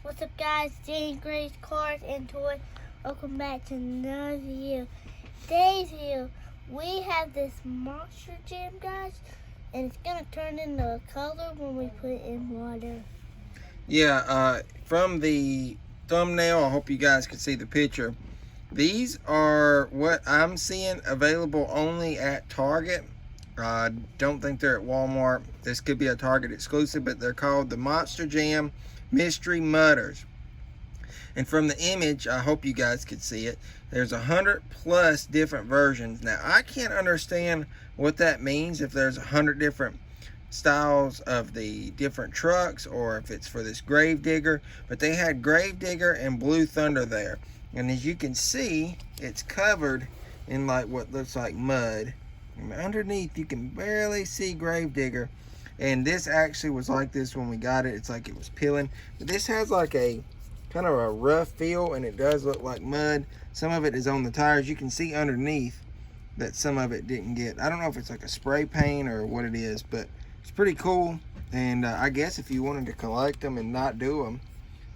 What's up, guys? Jane Gray's Cars and Toys. Welcome back to another video. Today's video, we have this Monster Jam, guys, and it's gonna turn into a color when we put it in water. Yeah, from the thumbnail, I hope you guys can see the picture. These are what I'm seeing available only at Target. I don't think they're at Walmart. This could be a Target exclusive, but they're called the Monster Jam Mystery Mudders. And from the image, I hope you guys could see it, there's 100+ different versions. Now, I can't understand what that means, if there's 100 different styles of the different trucks, or if it's for this Gravedigger. But they had Gravedigger and Blue Thunder there. And as you can see, it's covered in like what looks like mud. And underneath, you can barely see Gravedigger. And this actually was like this when we got it. It's like it was peeling. But this has like a kind of a rough feel, and it does look like mud. Some of it is on the tires. You can see underneath that some of it didn't get. I don't know if it's like a spray paint or what it is, but it's pretty cool. And I guess if you wanted to collect them and not do them,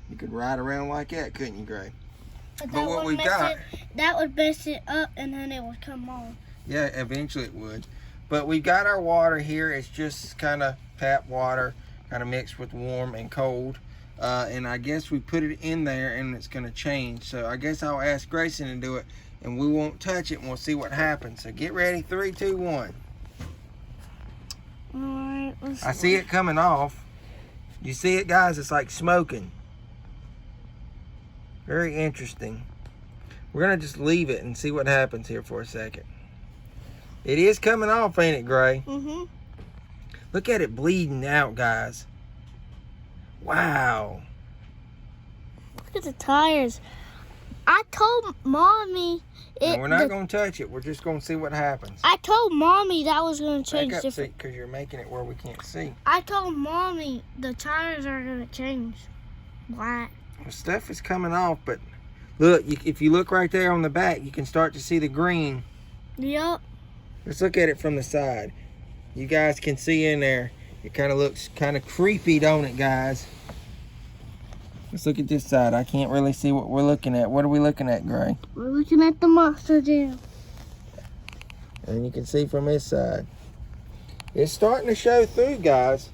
you could ride around like that, couldn't you, Gray? But what we got, that would mess it up, and then it would come off. Yeah, eventually it would. But we've got our water here. It's just kind of tap water, kind of mixed with warm and cold. And I guess we put it in there and it's going to change. So I guess I'll ask Grayson to do it, and we won't touch it, and we'll see what happens. So get ready. 3, 2, 1. Alright, I see it coming off. You see it, guys? It's like smoking. Very interesting. We're going to just leave it and see what happens here for a second. It is coming off, ain't it, Gray? Mm-hmm. Look at it bleeding out, guys. Wow. Look at the tires. I told Mommy Now, we're not going to touch it. We're just going to see what happens. I told Mommy that was going to change different. Because you're making it where we can't see. I told Mommy the tires are going to change black. The stuff is coming off, but look, if you look right there on the back, you can start to see the green. Yep. Let's look at it from the side. You guys can see in there. It kind of looks kind of creepy, don't it, guys? Let's look at this side. I can't really see what we're looking at. What are we looking at, Gray? We're looking at the Monster Jam. And you can see from this side. It's starting to show through, guys.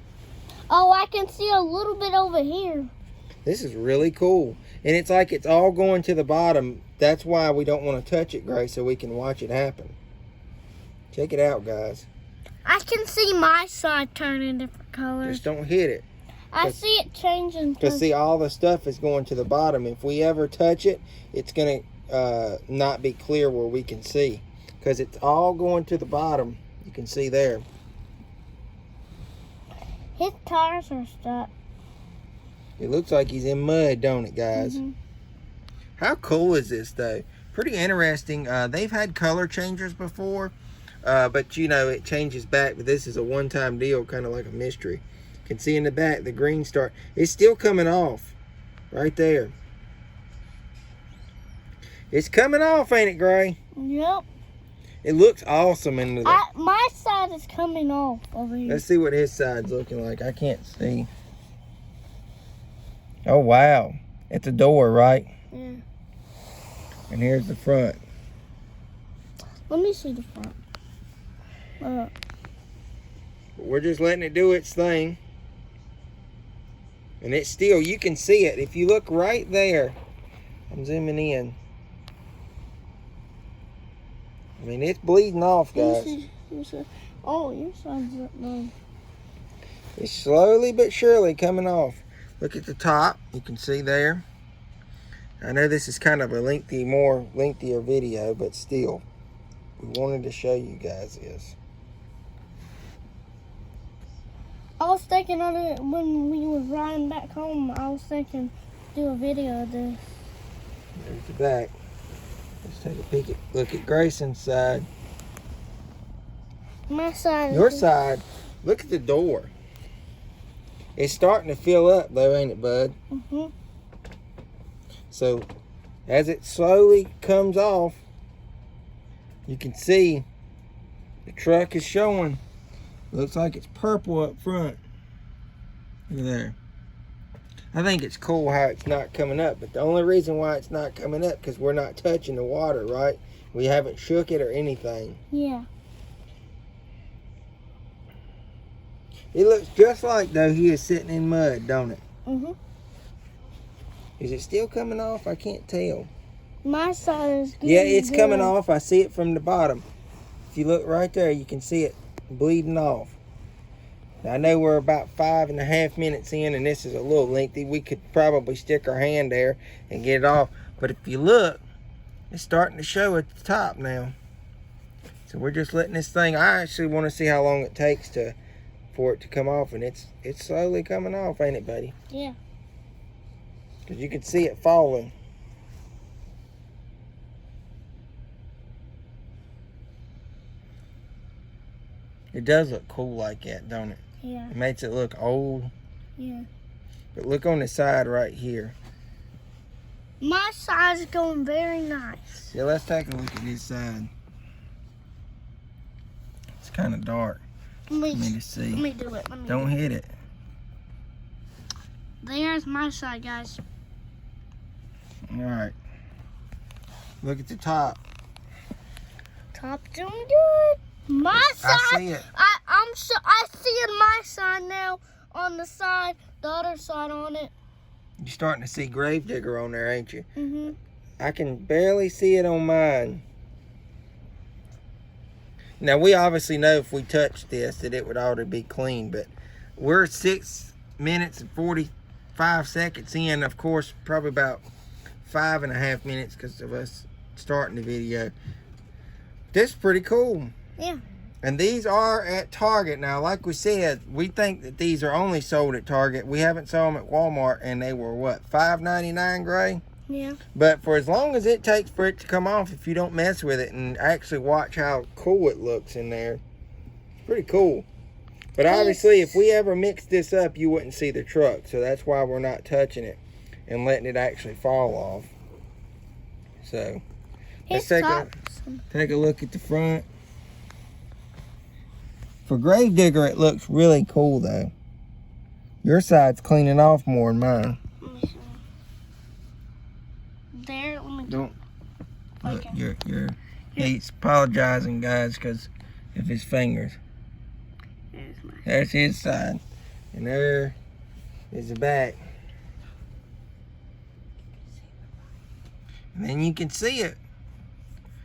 Oh, I can see a little bit over here. This is really cool. And it's like it's all going to the bottom. That's why we don't want to touch it, Gray, so we can watch it happen. Check it out, guys. I can see my side turning different colors. Just don't hit it. I see it changing. Because see, all the stuff is going to the bottom. If we ever touch it, it's going to not be clear where we can see. Because it's all going to the bottom. You can see there. His tires are stuck. It looks like he's in mud, don't it, guys? Mm-hmm. How cool is this, though? Pretty interesting. They've had color changers before. But, you know, it changes back. But this is a one-time deal, kind of like a mystery. You can see in the back, the green start. It's still coming off. Right there. It's coming off, ain't it, Gray? Yep. It looks awesome in the... My side is coming off over here. Let's see what his side's looking like. I can't see. Oh, wow. It's a door, right? Yeah. And here's the front. Let me see the front. We're just letting it do its thing. And it's still, you can see it. If you look right there, I'm zooming in. I mean, it's bleeding off, guys. Oh, your side's up now. It's slowly but surely coming off. Look at the top. You can see there. I know this is kind of a lengthier video, but still, we wanted to show you guys this. I was thinking of it when we was riding back home. I was thinking do a video of this. There's the back. Let's take a peek look at Grayson's side. My side. Your side. Look at the door. It's starting to fill up though, ain't it, bud? Mm-hmm. So, as it slowly comes off, you can see the truck is showing. Looks like it's purple up front. Look at there. I think it's cool how it's not coming up, but the only reason why it's not coming up because we're not touching the water, right? We haven't shook it or anything. Yeah. It looks just like though he is sitting in mud, don't it? Mhm. Is it still coming off? I can't tell. My side is good. Yeah, it's coming off. I see it from the bottom. If you look right there, you can see it bleeding off. Now, I know we're about 5.5 minutes in, and this is a little lengthy. We could probably stick our hand there and get it off. But if you look, it's starting to show at the top now. So we're just letting this thing. I actually want to see how long it takes for it to come off, and it's slowly coming off, ain't it, buddy? Yeah. Because you can see it falling. It does look cool like that, don't it? Yeah. It makes it look old. Yeah. But look on the side right here. My side is going very nice. Yeah, let's take a look at this side. It's kind of dark. Let Let me just see. me do it. Don't hit it. There's my side, guys. All right. Look at the top. Top doing good. My side. I see it. I see my side now on the side, the other side on it. You're starting to see Gravedigger on there, ain't you? Mhm. I can barely see it on mine. Now, we obviously know if we touch this that it would already be clean, but we're 6 minutes and 45 seconds in. Of course, probably about 5.5 minutes because of us starting the video. This is pretty cool. Yeah. And these are at Target. Now, like we said, we think that these are only sold at Target. We haven't saw them at Walmart, and they were, what, $5.99, Gray? Yeah. But for as long as it takes for it to come off, if you don't mess with it and actually watch how cool it looks in there, it's pretty cool. But obviously, if we ever mix this up, you wouldn't see the truck. So that's why we're not touching it and letting it actually fall off. So, let's take a look at the front. For Gravedigger, it looks really cool, though. Your side's cleaning off more than mine. Let me see. There, let me Don't. Look, Okay. he's apologizing, guys, because of his fingers. There's my There's his side. And there is the back. And then you can see it.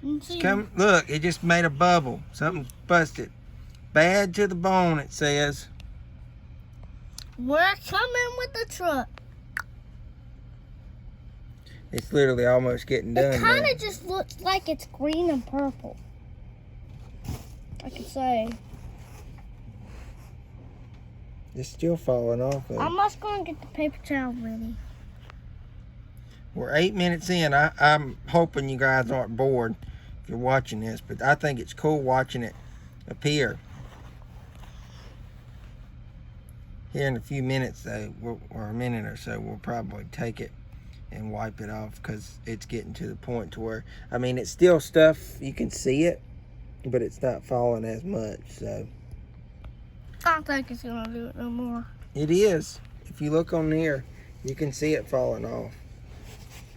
Look, it just made a bubble. Something's busted. Bad to the bone, it says. We're coming with the truck. It's literally almost getting done. It kind now. of just looks like it's green and purple. I could say. It's still falling off, though. I'm just going to get the paper towel ready. We're 8 minutes in. I'm hoping you guys aren't bored if you're watching this, but I think it's cool watching it appear. Here in a few minutes, though, or a minute or so, we'll probably take it and wipe it off because it's getting to the point to where, I mean, it's still stuff, you can see it, but it's not falling as much, so. I don't think it's going to do it no more. It is. If you look on there, you can see it falling off.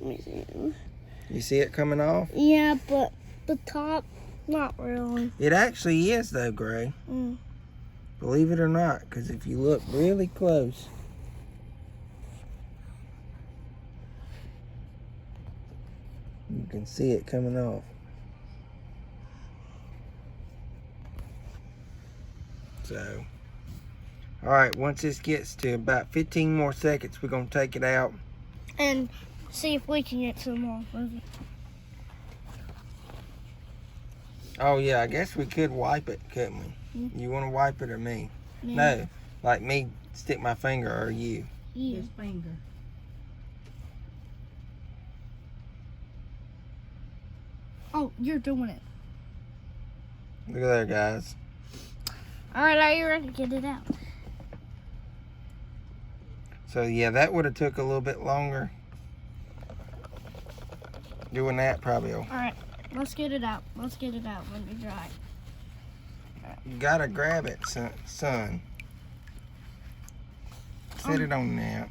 Let me see. You see it coming off? Yeah, but the top, not really. It actually is, though, Gray. Mm. Believe it or not, because if you look really close, you can see it coming off. So, all right, once this gets to about 15 more seconds, we're going to take it out. And see if we can get some more of it. Oh, yeah, I guess we could wipe it, couldn't we? You want to wipe it or me? No, like me stick my finger or you? Yeah. His finger. Oh, you're doing it. Look at there, guys. All right, are you ready to get it out? So, yeah, that would have took a little bit longer. Doing that probably will. All right, let's get it out. Let's get it out. Let me dry. You gotta grab it, son. Set it on there.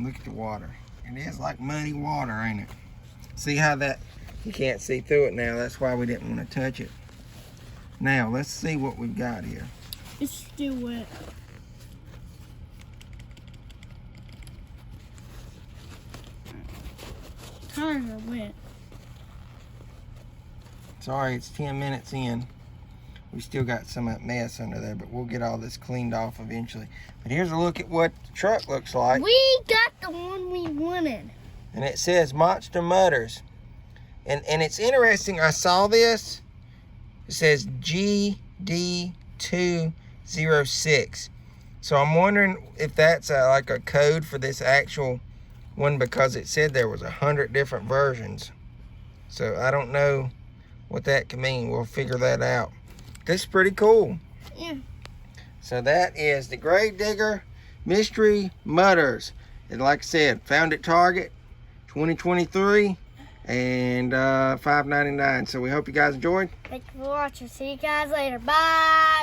Look at the water. It is like muddy water, ain't it? See how that, you can't see through it now. That's why we didn't want to touch it. Now, let's see what we've got here. It's still wet. Tires are wet. Sorry, it's 10 minutes in. We still got some of that mess under there, but we'll get all this cleaned off eventually. But here's a look at what the truck looks like. We got the one we wanted. And it says Monster Mutters. And it's interesting, I saw this. It says GD206. So I'm wondering if that's like a code for this actual one, because it said there was 100 different versions. So I don't know what that can mean. We'll figure that out. This is pretty cool. Yeah. So that is the Grave Digger Mystery Mutters. And like I said, found at Target, 2023, and $5.99. So we hope you guys enjoyed. Thank you for watching. See you guys later. Bye.